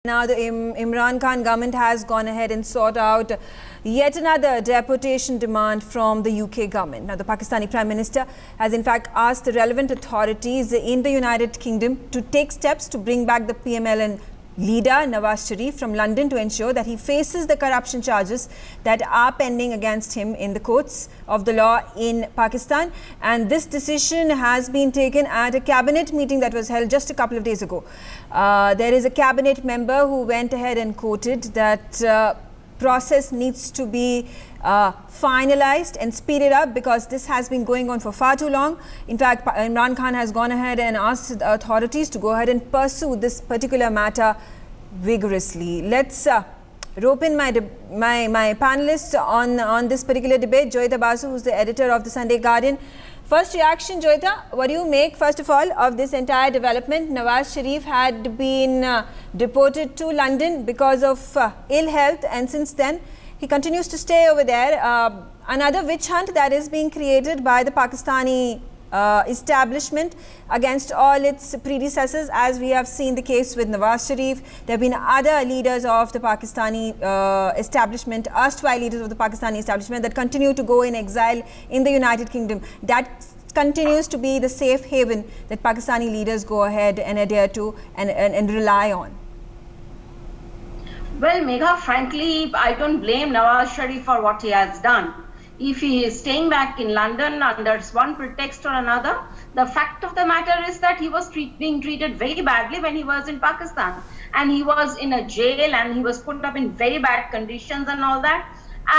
Now the Imran Khan government has gone ahead and sought out yet another deportation demand from the UK government. Now the Pakistani Prime Minister has in fact asked the relevant authorities in the United Kingdom to take steps to bring back the PMLN leader Nawaz Sharif from London to ensure that he faces the corruption charges that are pending against him in the courts of the law in Pakistan. And this decision has been taken at a cabinet meeting that was held just a couple of days ago. There is a cabinet member who went ahead and quoted that process needs to be finalized and speeded up because this has been going on for far too long. In fact, Imran Khan has gone ahead and asked the authorities to go ahead and pursue this particular matter vigorously. Let's rope in my panelists on this particular debate. Joyita Basu, who's the editor of the Sunday Guardian. First reaction, Joyita, what do you make, first of all, of this entire development? Nawaz Sharif had been deported to London because of ill health, and since then he continues to stay over there. Another witch hunt that is being created by the Pakistani establishment against all its predecessors, as we have seen the case with Nawaz Sharif. There have been other leaders of the Pakistani establishment, erstwhile leaders of the Pakistani establishment, that continue to go in exile in the United Kingdom. That continues to be the safe haven that Pakistani leaders go ahead and adhere to and rely on. Well, Megha, frankly, I don't blame Nawaz Sharif for what he has done. If he is staying back in London under one pretext or another, the fact of the matter is that he was being treated very badly when he was in Pakistan. And he was in a jail and he was put up in very bad conditions and all that.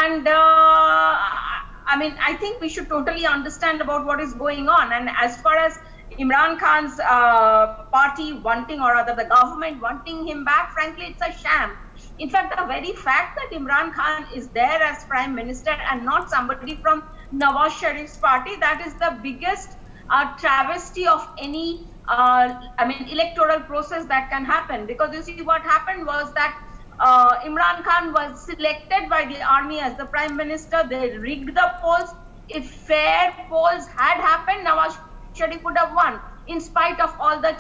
And I mean, I think we should totally understand about what is going on. And as far as Imran Khan's party wanting, or rather the government wanting him back, frankly, it's a sham. In fact, the very fact that Imran Khan is there as Prime Minister and not somebody from Nawaz Sharif's party, that is the biggest travesty of any electoral process that can happen. Because you see, what happened was that Imran Khan was selected by the army as the Prime Minister. They rigged the polls. If fair polls had happened, Nawaz Sharif would have won. In spite of all the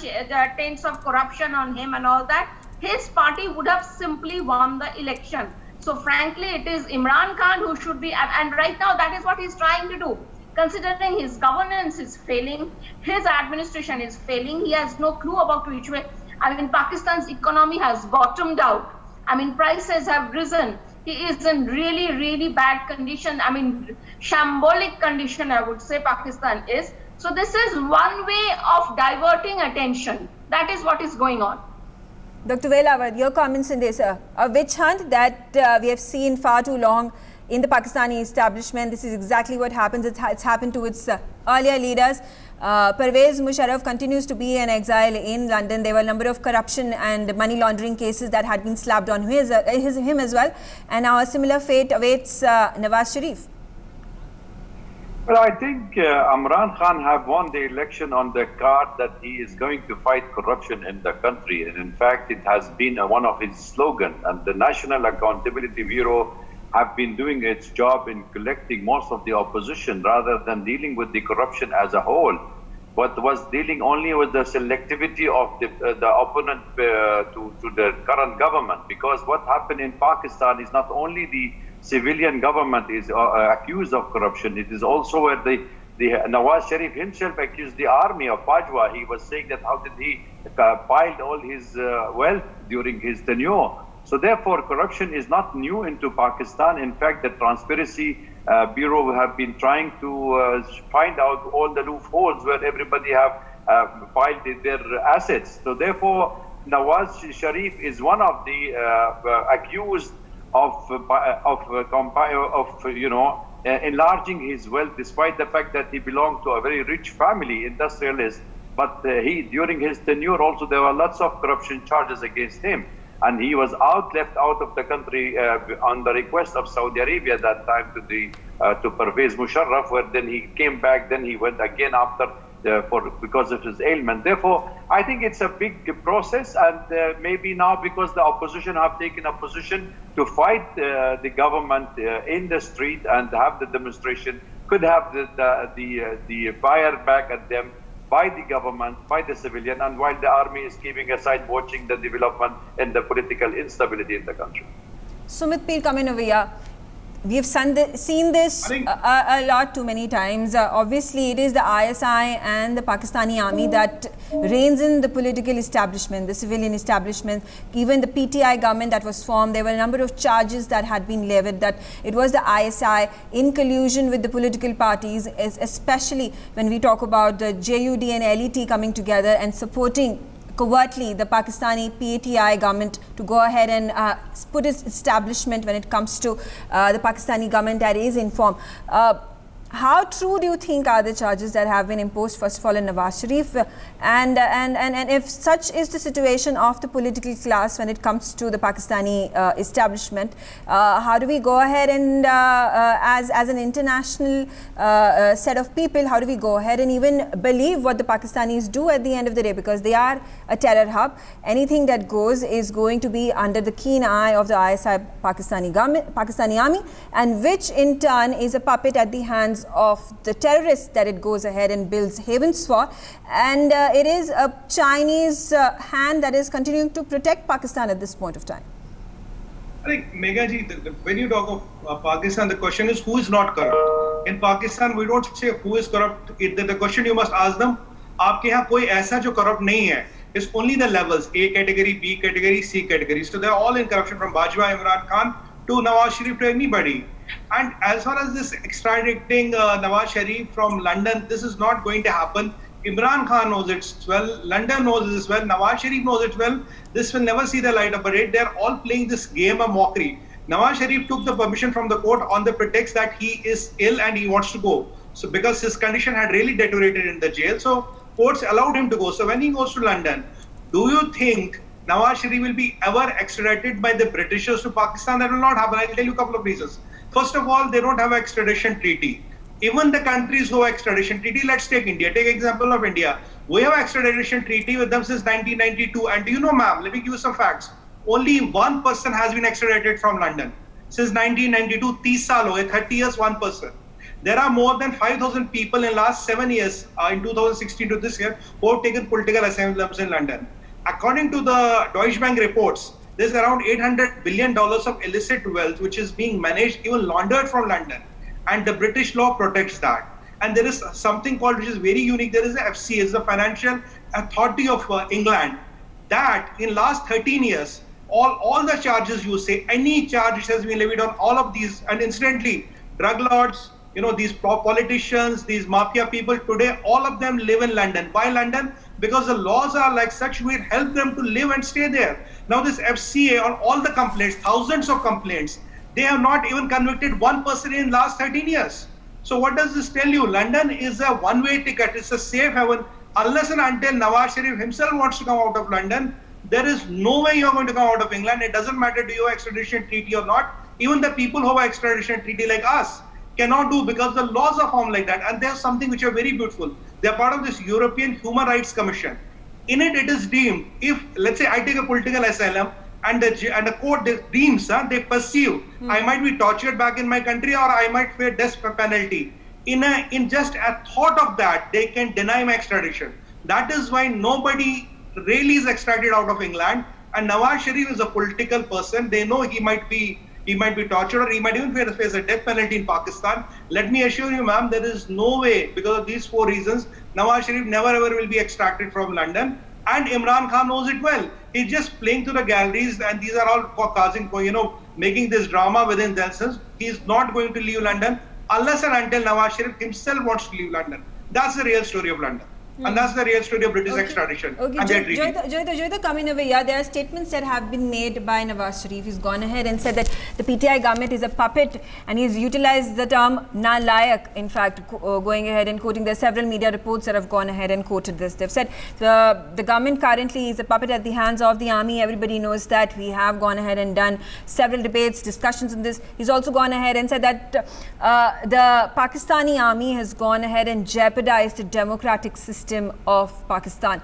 taints of corruption on him and all that, his party would have simply won the election. So frankly, it is Imran Khan who should be, and right now that is what he's trying to do. Considering his governance is failing, his administration is failing, he has no clue about which way. I mean, Pakistan's economy has bottomed out. I mean, prices have risen. He is in really, really bad condition. I mean, shambolic condition, I would say Pakistan is. So this is one way of diverting attention. That is what is going on. Dr. Velawar, your comments in this, a witch hunt that we have seen far too long in the Pakistani establishment. This is exactly what happens. It's happened to its earlier leaders. Pervez Musharraf continues to be in exile in London. There were a number of corruption and money laundering cases that had been slapped on him as well. And now a similar fate awaits Nawaz Sharif. Well, I think Imran Khan have won the election on the card that he is going to fight corruption in the country. And in fact, it has been one of his slogans. And the National Accountability Bureau have been doing its job in collecting most of the opposition rather than dealing with the corruption as a whole. But was dealing only with the selectivity of the opponent to the current government. Because what happened in Pakistan is not only the civilian government is accused of corruption. It is also where the Nawaz Sharif himself accused the army of Pajwa. He was saying that how did he piled all his wealth during his tenure. So therefore, corruption is not new into Pakistan. In fact, the Transparency Bureau have been trying to find out all the loopholes where everybody have piled their assets. So therefore, Nawaz Sharif is one of the accused of enlarging his wealth, despite the fact that he belonged to a very rich family, industrialist. But during his tenure also, there were lots of corruption charges against him. And he was left out of the country on the request of Saudi Arabia that time to Pervez Musharraf, where then he came back, then he went again after because of his ailment. Therefore, I think it's a big process, and maybe now because the opposition have taken a position to fight the government in the street and have the demonstration, could have the fire back at them by the government, by the civilian, and while the army is keeping aside watching the development and the political instability in the country. Sumit Peer, coming over here. We've seen this a lot too many times. Obviously, it is the ISI and the Pakistani army that reigns in the political establishment, the civilian establishment. Even the PTI government that was formed, there were a number of charges that had been levied that it was the ISI in collusion with the political parties, especially when we talk about the JUD and LET coming together and supporting covertly the Pakistani PTI government to go ahead and put its establishment when it comes to the Pakistani government that is informed. How true do you think are the charges that have been imposed, first of all, in Nawaz Sharif? And if such is the situation of the political class when it comes to the Pakistani establishment, how do we go ahead and, as an international set of people, how do we go ahead and even believe what the Pakistanis do at the end of the day? Because they are a terror hub. Anything that goes is going to be under the keen eye of the ISI Pakistani government, Pakistani army, and which in turn is a puppet at the hands of the terrorists that it goes ahead and builds havens for, and it is a Chinese hand that is continuing to protect Pakistan at this point of time. I think, Megha ji, when you talk of Pakistan, the question is who is not corrupt. In Pakistan, we don't say who is corrupt. The question you must ask them, आपके यहाँ कोई ऐसा जो corrupt नहीं है. It's only the levels, A category, B category, C category. So they're all in corruption, from Bajwa, Imran Khan to Nawaz Sharif, to anybody. And as far as this extraditing Nawaz Sharif from London, this is not going to happen. Imran Khan knows it well, London knows this well, Nawaz Sharif knows it well. This will never see the light of day. They're all playing this game of mockery. Nawaz Sharif took the permission from the court on the pretext that he is ill and he wants to go. So because his condition had really deteriorated in the jail, so courts allowed him to go. So when he goes to London, do you think Nawaz Sharif will be ever extradited by the Britishers to Pakistan? That will not happen. I'll tell you a couple of reasons. First of all, they don't have an extradition treaty. Even the countries who have extradition treaty, let's take India. Take example of India. We have extradition treaty with them since 1992. And do you know, ma'am, let me give you some facts. Only one person has been extradited from London. Since 1992, 30 saal ho gaye, 30 years, one person. There are more than 5,000 people in last 7 years, in 2016 to this year, who have taken political asylums in London. According to the Deutsche Bank reports, there's around $800 billion of illicit wealth which is being managed, even laundered from London. And the British law protects that. And there is something called, which is very unique, there is the FCA, it's the Financial Authority of England, that in last 13 years, all the charges you say, any charge which has been levied on all of these, and incidentally, drug lords, you know, these politicians, these mafia people, today, all of them live in London. Why London? Because the laws are like such, we help them to live and stay there. Now this FCA on all the complaints, thousands of complaints, they have not even convicted one person in last 13 years. So what does this tell you? London is a one-way ticket. It's a safe haven. Unless and until Nawaz Sharif himself wants to come out of London, there is no way you're going to come out of England. It doesn't matter do you have extradition treaty or not. Even the people who have extradition treaty like us cannot do, because the laws are formed like that. And there's something which are very beautiful. They're part of this European Human Rights Commission. In it, it is deemed, if, let's say I take a political asylum and the court deems, they perceive, I might be tortured back in my country or I might face death penalty. In just a thought of that, they can deny my extradition. That is why nobody really is extradited out of England. And Nawaz Sharif is a political person. They know he might be tortured, or he might even face a death penalty in Pakistan. Let me assure you, ma'am, there is no way, because of these 4 reasons, Nawaz Sharif never ever will be extracted from London. And Imran Khan knows it well. He's just playing to the galleries, and these are all causing, making this drama within themselves. He's not going to leave London unless and until Nawaz Sharif himself wants to leave London. That's the real story of London. And that's the real story of British extradition. Okay, Joyita, coming over here, there are statements that have been made by Nawaz Sharif. He's gone ahead and said that the PTI government is a puppet, and he's utilized the term nalayak, in fact, going ahead and quoting. There are several media reports that have gone ahead and quoted this. They've said the government currently is a puppet at the hands of the army. Everybody knows that. We have gone ahead and done several debates, discussions on this. He's also gone ahead and said that the Pakistani army has gone ahead and jeopardized the democratic system system of Pakistan.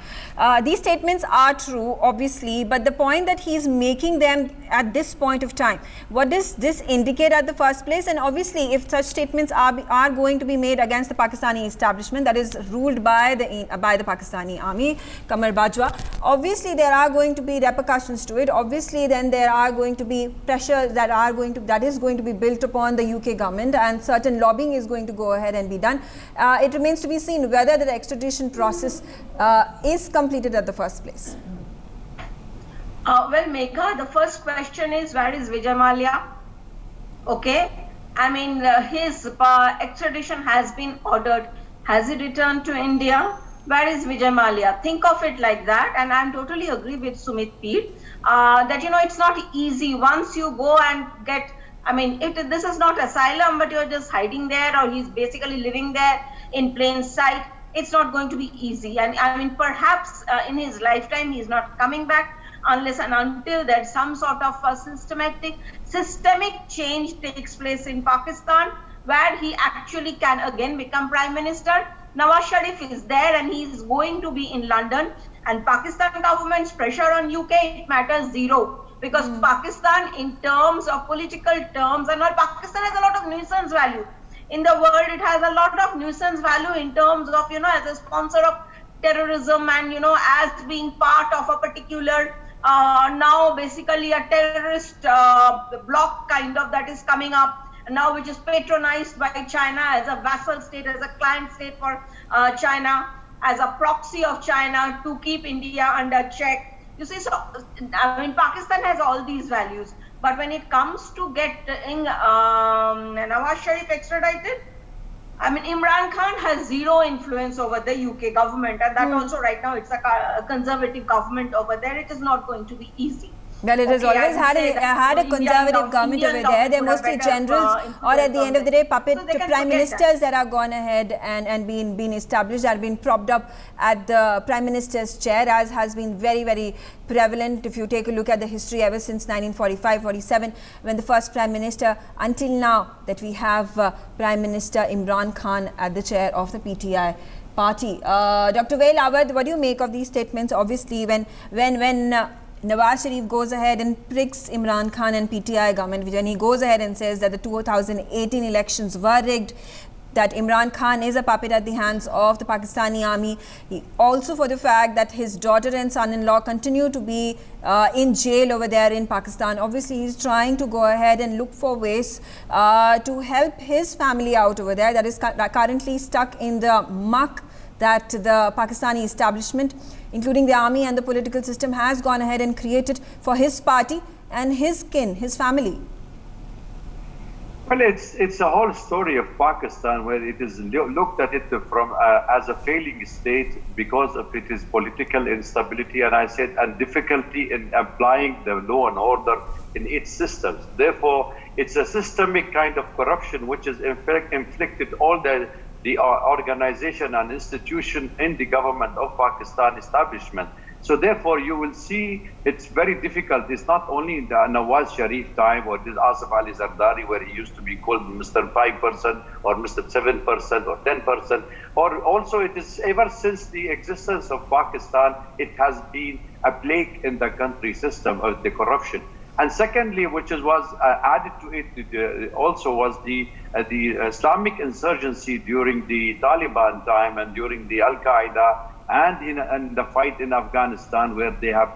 These statements are true, obviously, but the point that he's making them at this point of time, what does this indicate at the first place? And obviously, if such statements are going to be made against the Pakistani establishment that is ruled by the Pakistani army, Qamar Bajwa, obviously there are going to be repercussions to it. Obviously, then there are going to be pressure that is going to be built upon the UK government, and certain lobbying is going to go ahead and be done. It remains to be seen whether the extradition process is completed at the first place. Well, Megha, the first question is, where is Vijay Mallya? Okay, I mean, his extradition has been ordered. Has he returned to India? Where is Vijay Mallya? Think of it like that, and I totally agree with Sumit Peet that, you know, it's not easy once you go and get, I mean, this is not asylum, but you're just hiding there, or he's basically living there in plain sight. It's not going to be easy, and I mean, perhaps in his lifetime he's not coming back unless and until there's some sort of a systemic change takes place in Pakistan, where he actually can again become Prime Minister. Nawaz Sharif is there and he is going to be in London, and Pakistan government's pressure on UK, it matters zero, because Pakistan, in terms of political terms, and Pakistan has a lot of nuisance value in the world. It has a lot of nuisance value in terms of, you know, as a sponsor of terrorism, and, you know, as being part of a particular now basically a terrorist bloc kind of that is coming up now, which is patronized by China as a vassal state, as a client state for China, as a proxy of China to keep India under check. You see, so I mean, Pakistan has all these values, but when it comes to getting Nawaz Sharif extradited, I mean, Imran Khan has zero influence over the UK government, and that also right now it's a conservative government over there. It is not going to be easy. Well, it has always had a conservative government over there. They're mostly generals, or at the end of the day, puppet prime ministers that are gone ahead and been established, that have been propped up at the prime minister's chair, as has been very, very prevalent. If you take a look at the history ever since 1945-47, when the first prime minister, until now that we have Prime Minister Imran Khan at the chair of the PTI party. Dr. Vail Awad, what do you make of these statements? Obviously, when Nawaz Sharif goes ahead and pricks Imran Khan and PTI government, when he goes ahead and says that the 2018 elections were rigged, that Imran Khan is a puppet at the hands of the Pakistani army, also for the fact that his daughter and son-in-law continue to be in jail over there in Pakistan. Obviously, he's trying to go ahead and look for ways to help his family out over there, that is currently stuck in the muck that the Pakistani establishment, including the army and the political system, has gone ahead and created for his party and his kin, his family. Well, it's a whole story of Pakistan where it is looked at it from as a failing state because of its political instability, and I said, and difficulty in applying the law and order in its systems. Therefore, it's a systemic kind of corruption which is in fact inflicted all the organization and institution in the government of Pakistan establishment. So therefore, you will see it's very difficult. It's not only in the Nawaz Sharif time or this Asif Ali Zardari, where he used to be called Mr. 5% or Mr. 7% or 10%, or also it is ever since the existence of Pakistan, it has been a plague in the country system of the corruption. And secondly, which was added to it also was the Islamic insurgency during the Taliban time and during the Al-Qaeda and in the fight in Afghanistan, where they have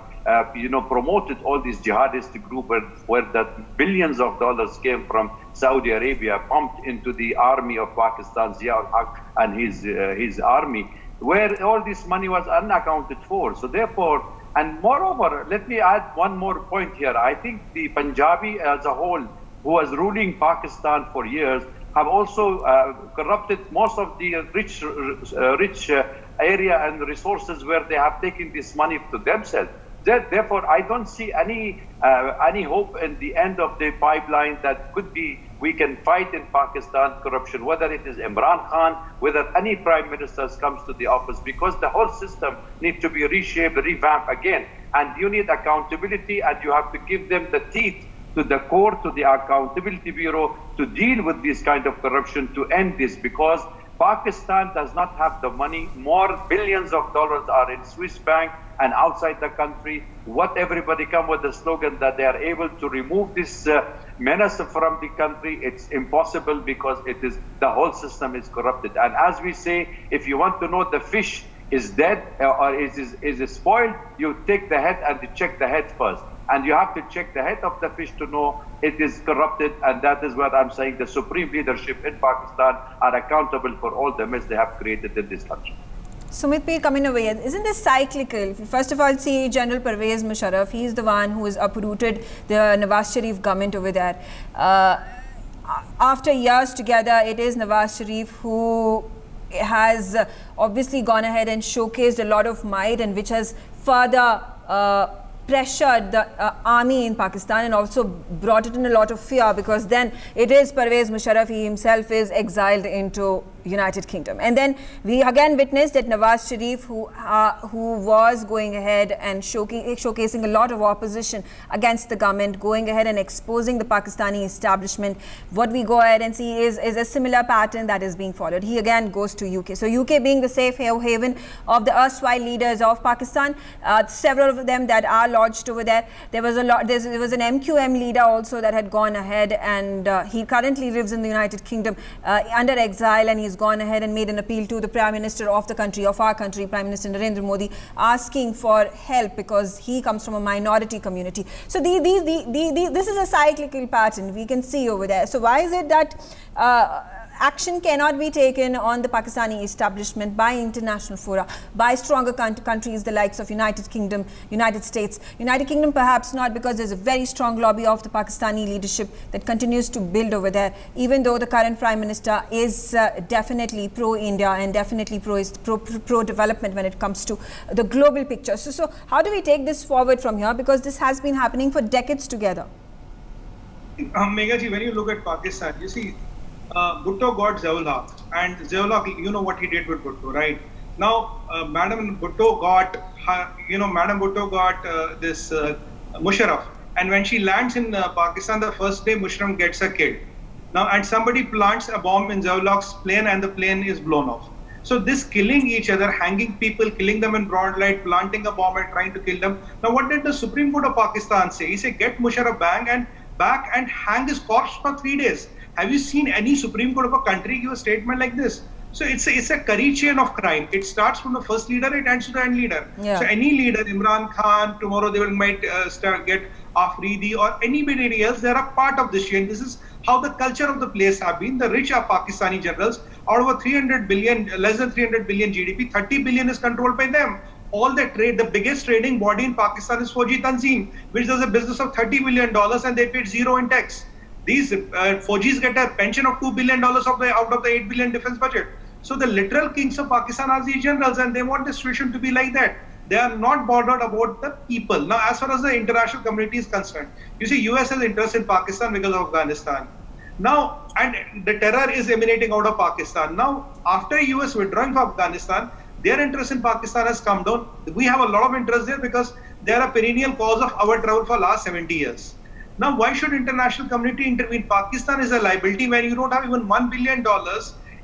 promoted all these jihadist groups where that billions of dollars came from Saudi Arabia, pumped into the army of Pakistan, Zia-ul-Haq and his army, where all this money was unaccounted for. So therefore, and moreover, let me add one more point here. I think the Punjabi as a whole, who was ruling Pakistan for years, have also corrupted most of the rich area and resources where they have taken this money to themselves. Therefore, I don't see any hope in the end of the pipeline that could be we can fight in Pakistan corruption, whether it is Imran Khan, whether any prime minister comes to the office, because the whole system needs to be reshaped, revamped again. And you need accountability, and you have to give them the teeth to the court, to the accountability bureau, to deal with this kind of corruption, to end this, because Pakistan does not have the money. More billions of dollars are in Swiss bank and outside the country. What everybody come with the slogan that they are able to remove this menace from the country, it's impossible because the whole system is corrupted. And as we say, if you want to know the fish is dead or is spoiled, you take the head and you check the head first. And you have to check the head of the fish to know it is corrupted. And that is what I'm saying. The supreme leadership in Pakistan are accountable for all the mess they have created in this country. Sumit Peer coming away, isn't this cyclical? First of all, see General Pervez Musharraf, he is the one who has uprooted the Nawaz Sharif government over there. After years together, it is Nawaz Sharif who has obviously gone ahead and showcased a lot of might, and which has further pressured the army in Pakistan and also brought it in a lot of fear, because then it is Pervez Musharraf, he himself is exiled into United Kingdom. And then we again witnessed that Nawaz Sharif, who was going ahead and showcasing a lot of opposition against the government, going ahead and exposing the Pakistani establishment. What we go ahead and see is a similar pattern that is being followed. He again goes to UK. So UK being the safe haven of the erstwhile leaders of Pakistan, several of them that are lodged over there. There was an MQM leader also that had gone ahead, and he currently lives in the United Kingdom under exile, and he's gone ahead and made an appeal to the Prime Minister of the country, of our country, Prime Minister Narendra Modi, asking for help because he comes from a minority community. So this is a cyclical pattern we can see over there. So why is it that action cannot be taken on the Pakistani establishment by international fora, by stronger countries the likes of United Kingdom, United States? United Kingdom perhaps not, because there's a very strong lobby of the Pakistani leadership that continues to build over there, even though the current Prime Minister is definitely pro-India and definitely pro-development when it comes to the global picture. So how do we take this forward from here? Because this has been happening for decades together. Megha ji, when you look at Pakistan, you see, Bhutto got Zia-ul-Haq, and Zia-ul-Haq, you know what he did with Bhutto, right? Now, Madam Bhutto got this Musharraf, and when she lands in Pakistan, the first day Musharraf gets her killed. Now, and somebody plants a bomb in Zia-ul-Haq's plane, and the plane is blown off. So this killing each other, hanging people, killing them in broad light, planting a bomb and trying to kill them. Now, what did the Supreme Court of Pakistan say? He said, get Musharraf back and hang his corpse for 3 days. Have you seen any Supreme Court of a country give a statement like this? So it's a curry chain of crime. It starts from the first leader, it ends to the end leader. Yeah. So any leader, Imran Khan, tomorrow they might get Afridi or anybody else, they are a part of this chain. This is how the culture of the place have been. The rich are Pakistani generals. Out of a 300 billion, less than 300 billion GDP, 30 billion is controlled by them. All the trade, the biggest trading body in Pakistan is Fauji Tanzim, which does a business of $30 billion and they paid zero in tax. These Faujis get a pension of $2 billion out of the $8 billion defense budget. So the literal kings of Pakistan are these generals, and they want the situation to be like that. They are not bothered about the people. Now, as far as the international community is concerned, you see, US has interest in Pakistan because of Afghanistan. Now, and the terror is emanating out of Pakistan. Now, after US withdrawing from Afghanistan, their interest in Pakistan has come down. We have a lot of interest there because they are a perennial cause of our trouble for last 70 years. Now, why should international community intervene? Pakistan is a liability when you don't have even $1 billion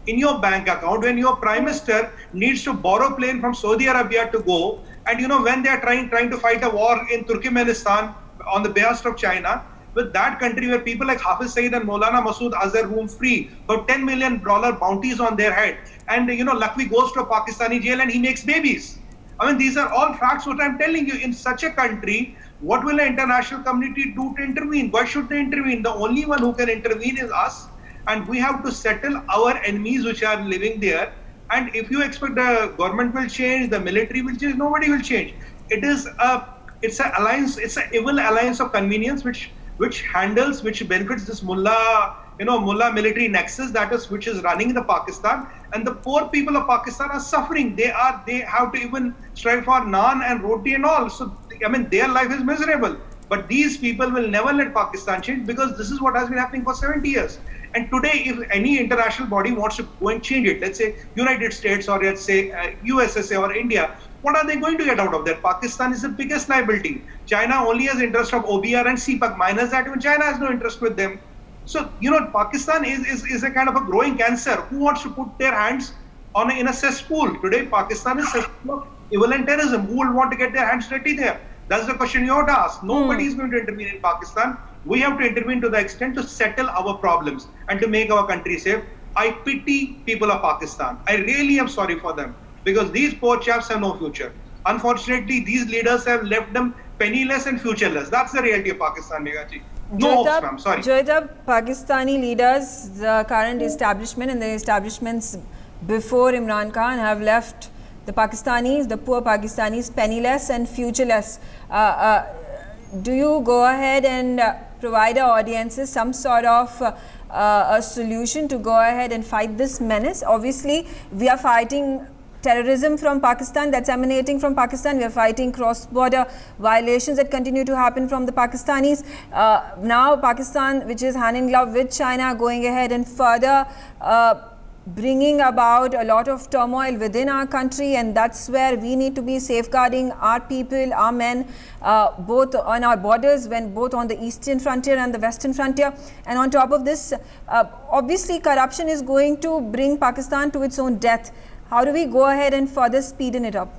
in your bank account, when your prime minister needs to borrow a plane from Saudi Arabia to go, and you know, when they are trying to fight a war in Turkmenistan on the behest of China, with that country where people like Hafiz Saeed and Maulana Masood Azhar roam free for $10 million bounties on their head, and you know, Lakwi goes to a Pakistani jail and he makes babies. I mean, these are all facts what I'm telling you. In such a country, what will the international community do to intervene? Why should they intervene? The only one who can intervene is us, and we have to settle our enemies which are living there. And if you expect the government will change, the military will change, nobody will change. It's an alliance, it's an evil alliance of convenience which benefits this mullah military nexus which is running the Pakistan, and the poor people of Pakistan are suffering. They have to even strive for naan and roti and all. So I mean, their life is miserable. But these people will never let Pakistan change, because this is what has been happening for 70 years. And today, if any international body wants to go and change it, let's say United States or let's say USSA or India, what are they going to get out of that? Pakistan is the biggest liability. China only has interest of OBR and CPAC. Minus that, even China has no interest with them. So, Pakistan is a kind of a growing cancer. Who wants to put their hands in a cesspool? Today, Pakistan is a cesspool of violent terrorism. Who will want to get their hands dirty there? That's the question you have to ask. Nobody is going to intervene in Pakistan. We have to intervene to the extent to settle our problems and to make our country safe. I pity people of Pakistan. I really am sorry for them because these poor chaps have no future. Unfortunately, these leaders have left them penniless and futureless. That's the reality of Pakistan, Meghaji. No hopes, ma'am. Sorry. Joyita, Pakistani leaders, the current establishment and the establishments before Imran Khan have left the Pakistanis, the poor Pakistanis, penniless and futureless. Do you go ahead and provide our audiences some sort of a solution to go ahead and fight this menace? Obviously, we are fighting terrorism from Pakistan that's emanating from Pakistan. We are fighting cross-border violations that continue to happen from the Pakistanis. Now Pakistan, which is hand in glove with China, going ahead and further bringing about a lot of turmoil within our country, and that's where we need to be safeguarding our people, our men, both on our borders, both on the eastern frontier and the western frontier. And on top of this, obviously corruption is going to bring Pakistan to its own death. How do we go ahead and further speeden it up?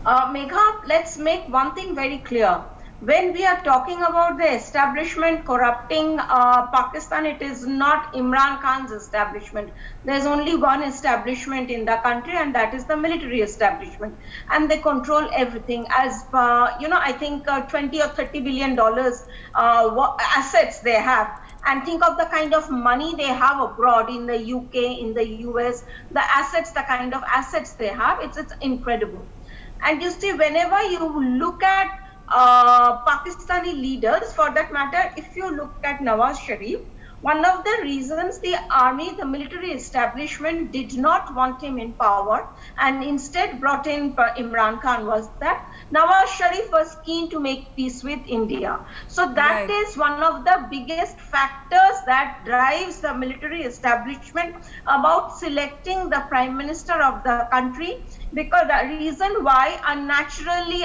Megha, let's make one thing very clear. When we are talking about the establishment corrupting Pakistan, it is not Imran Khan's establishment. There's only one establishment in the country, and that is the military establishment. And they control everything. As I think 20 or 30 billion dollars assets they have. And think of the kind of money they have abroad in the UK, in the US, the kind of assets they have, it's incredible. And you see, whenever you look at Pakistani leaders, for that matter, if you look at Nawaz Sharif, one of the reasons the army, the military establishment did not want him in power and instead brought in Imran Khan was that Nawaz Sharif was keen to make peace with India. So that is one of the biggest factors that drives the military establishment about selecting the prime minister of the country, because the reason why unnaturally,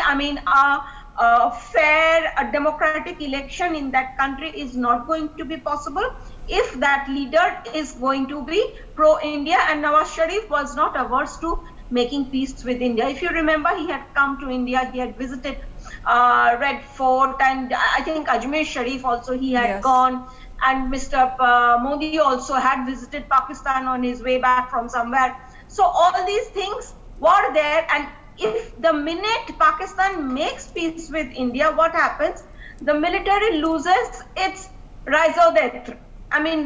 a fair, democratic election in that country is not going to be possible if that leader is going to be pro-India, and Nawaz Sharif was not averse to making peace with India. If you remember, he had come to India, he had visited Red Fort, and I think Ajmer Sharif also he had gone, and Mr. Modi also had visited Pakistan on his way back from somewhere. So all these things were there, and if the minute Pakistan makes peace with India, what happens? The military loses its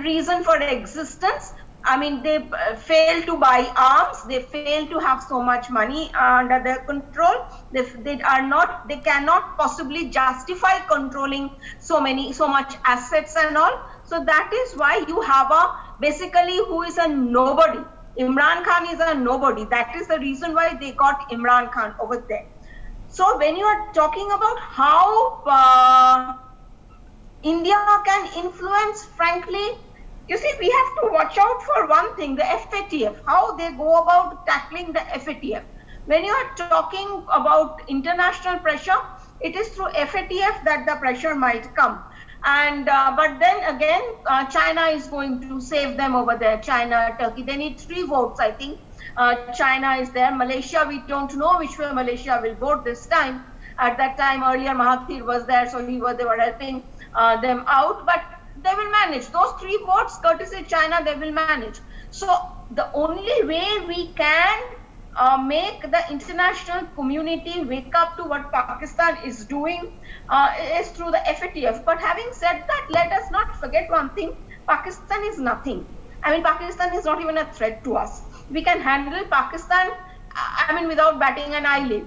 reason for existence. They fail to buy arms. They fail to have so much money under their control. They cannot possibly justify controlling so much assets and all. So that is why you have basically who is a nobody. Imran Khan is a nobody. That is the reason why they got Imran Khan over there. So when you are talking about how India can influence, frankly, you see, we have to watch out for one thing, the FATF, how they go about tackling the FATF. When you are talking about international pressure, it is through FATF that the pressure might come. And but then again, China is going to save them over there. China, Turkey, they need 3 votes, I think. China is there. Malaysia, we don't know which way Malaysia will vote this time. At that time, earlier Mahathir was there, so they were helping them out. But they will manage. Those 3 votes, courtesy China, they will manage. So the only way we can make the international community wake up to what Pakistan is doing is through the FATF. But having said that, let us not forget one thing. Pakistan is nothing. Pakistan is not even a threat to us. We can handle Pakistan, without batting an eyelid.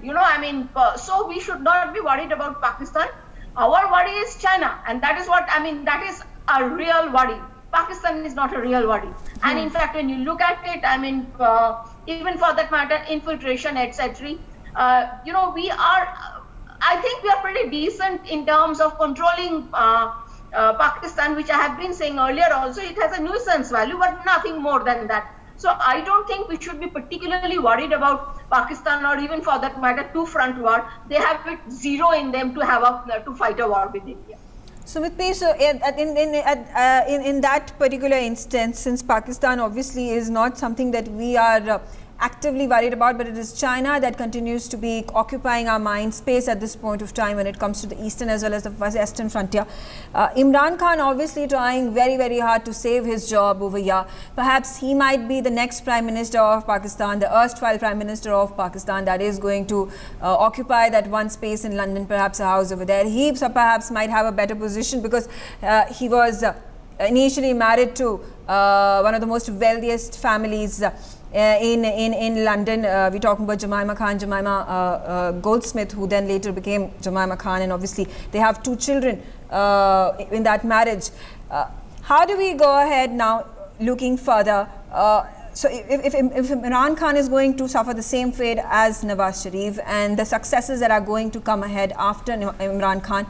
So we should not be worried about Pakistan. Our worry is China. And that is what, that is a real worry. Pakistan is not a real worry. And in fact, when you look at it, even for that matter, infiltration, etc. I think we are pretty decent in terms of controlling Pakistan, which I have been saying earlier also. It has a nuisance value, but nothing more than that. So I don't think we should be particularly worried about Pakistan, or even for that matter, 2-front war. They have it 0 in them to fight a war with India. Sumit, please, so in that particular instance, since Pakistan obviously is not something that we are actively worried about, but it is China that continues to be occupying our mind space at this point of time when it comes to the eastern as well as the western frontier. Imran Khan obviously trying very, very hard to save his job over here. Perhaps he might be the next Prime Minister of Pakistan, the erstwhile Prime Minister of Pakistan that is going to occupy that one space in London, perhaps a house over there. He perhaps might have a better position because he was initially married to one of the most wealthiest families in London. We're talking about Jemima Goldsmith, who then later became Jemima Khan, and obviously they have 2 children in that marriage. How do we go ahead now looking further? So if Imran Khan is going to suffer the same fate as Nawaz Sharif and the successes that are going to come ahead after Imran Khan,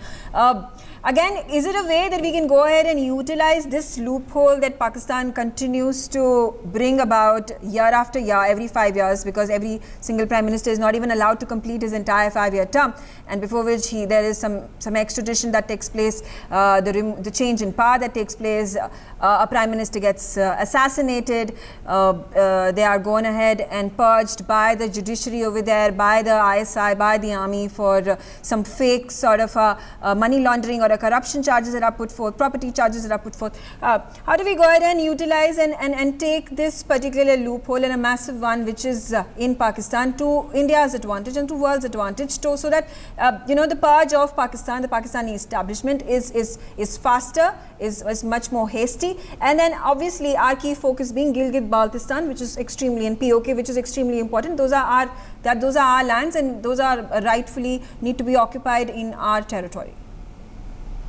again, is it a way that we can go ahead and utilize this loophole that Pakistan continues to bring about year after year, every 5 years, because every single Prime Minister is not even allowed to complete his entire 5-year term, and before which there is some extradition that takes place, the change in power that takes place, a Prime Minister gets assassinated, they are gone ahead and purged by the judiciary over there, by the ISI, by the army for some fake sort of money laundering or corruption charges that are put forth, property charges that are put forth. How do we go ahead and utilize and take this particular loophole and a massive one which is in Pakistan to India's advantage and to world's advantage, so that the purge of Pakistan, the Pakistani establishment is faster, is much more hasty, and then obviously our key focus being Gilgit-Baltistan, which is extremely, and POK, which is extremely important. Those are our lands, and those are rightfully need to be occupied in our territory.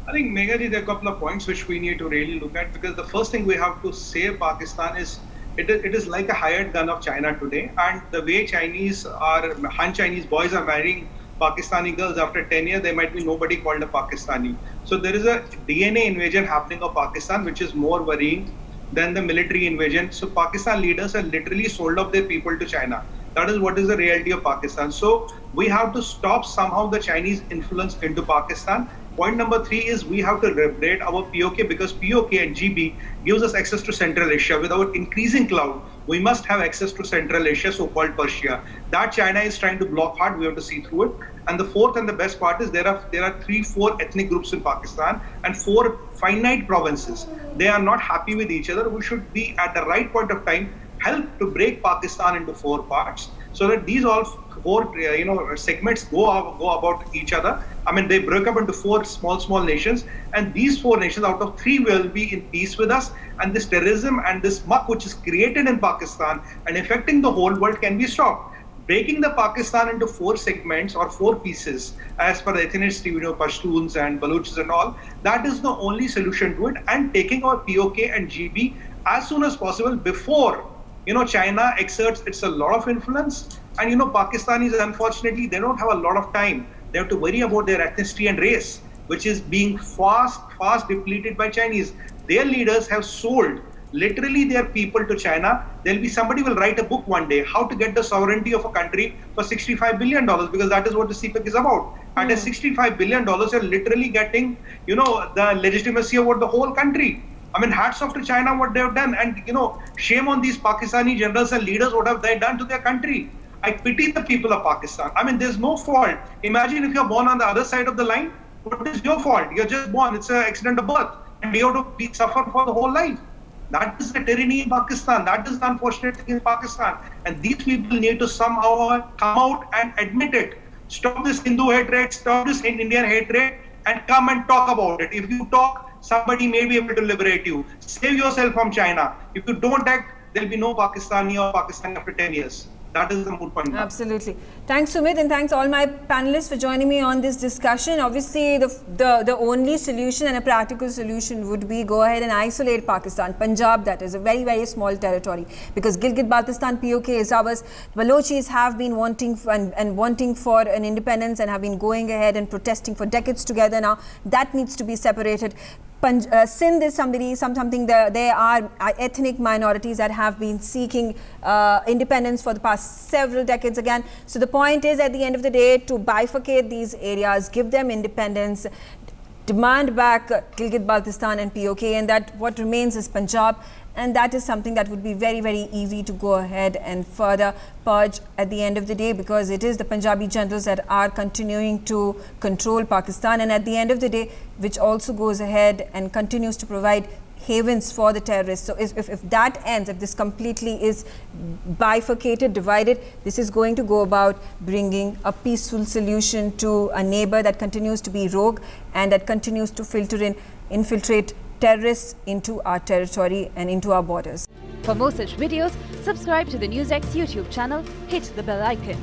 I think, Megha, there are a couple of points which we need to really look at, because the first thing we have to say Pakistan is it is like a hired gun of China today, and the way Han Chinese boys are marrying Pakistani girls after 10 years, there might be nobody called a Pakistani. So there is a DNA invasion happening of Pakistan, which is more worrying than the military invasion. So Pakistan leaders have literally sold off their people to China. That is what is the reality of Pakistan. So we have to stop somehow the Chinese influence into Pakistan. Point number 3 is we have to liberate our POK, because POK and GB gives us access to Central Asia. Without increasing cloud, we must have access to Central Asia, so-called Persia. That China is trying to block hard. We have to see through it. And the fourth and the best part is there are 3-4 ethnic groups in Pakistan and 4 finite provinces. They are not happy with each other. We should be at the right point of time help to break Pakistan into 4 parts, so that these all 4 segments go about each other. I mean, they broke up into 4 small nations, and these 4 nations out of 3 will be in peace with us, and this terrorism and this muck which is created in Pakistan and affecting the whole world can be stopped. Breaking the Pakistan into 4 segments or 4 pieces as per the ethnicity, Pashtuns and Baluchis and all, that is the only solution to it, and taking our POK and GB as soon as possible before China exerts its a lot of influence. And Pakistanis, unfortunately, they don't have a lot of time. They have to worry about their ethnicity and race, which is being fast depleted by Chinese. Their leaders have sold literally their people to China. Somebody will write a book one day, how to get the sovereignty of a country for $65 billion, because that is what the CPEC is about. At a $65 billion, you're literally getting, the legitimacy over the whole country. I mean, hats off to China, what they have done. And, shame on these Pakistani generals and leaders, what have they done to their country. I pity the people of Pakistan. I mean, there's no fault. Imagine if you're born on the other side of the line. What is your fault? You're just born. It's an accident of birth. And you have to suffer for the whole life. That is the tyranny in Pakistan. That is the unfortunate thing in Pakistan. And these people need to somehow come out and admit it. Stop this Hindu hatred, stop this Indian hatred, and come and talk about it. If you talk, somebody may be able to liberate you. Save yourself from China. If you don't act, there'll be no Pakistani or Pakistan after 10 years. That is the moot point. Absolutely. Thanks, Sumit, and thanks all my panelists for joining me on this discussion. Obviously, the only solution and a practical solution would be go ahead and isolate Pakistan. Punjab, that is a very, very small territory, because Gilgit-Baltistan POK is ours. Balochis have been wanting for an independence and have been going ahead and protesting for decades together now. That needs to be separated. Sindh is something there are ethnic minorities that have been seeking independence for the past several decades again. So the point is, at the end of the day, to bifurcate these areas, give them independence, demand back Gilgit-Baltistan and POK, and that what remains is Punjab. And that is something that would be very, very easy to go ahead and further purge at the end of the day, because it is the Punjabi generals that are continuing to control Pakistan, and at the end of the day, which also goes ahead and continues to provide havens for the terrorists. So if that ends, if this completely is bifurcated, divided, this is going to go about bringing a peaceful solution to a neighbor that continues to be rogue and that continues to infiltrate terrorists into our territory and into our borders. For more such videos, subscribe to the NewsX YouTube channel, hit the bell icon.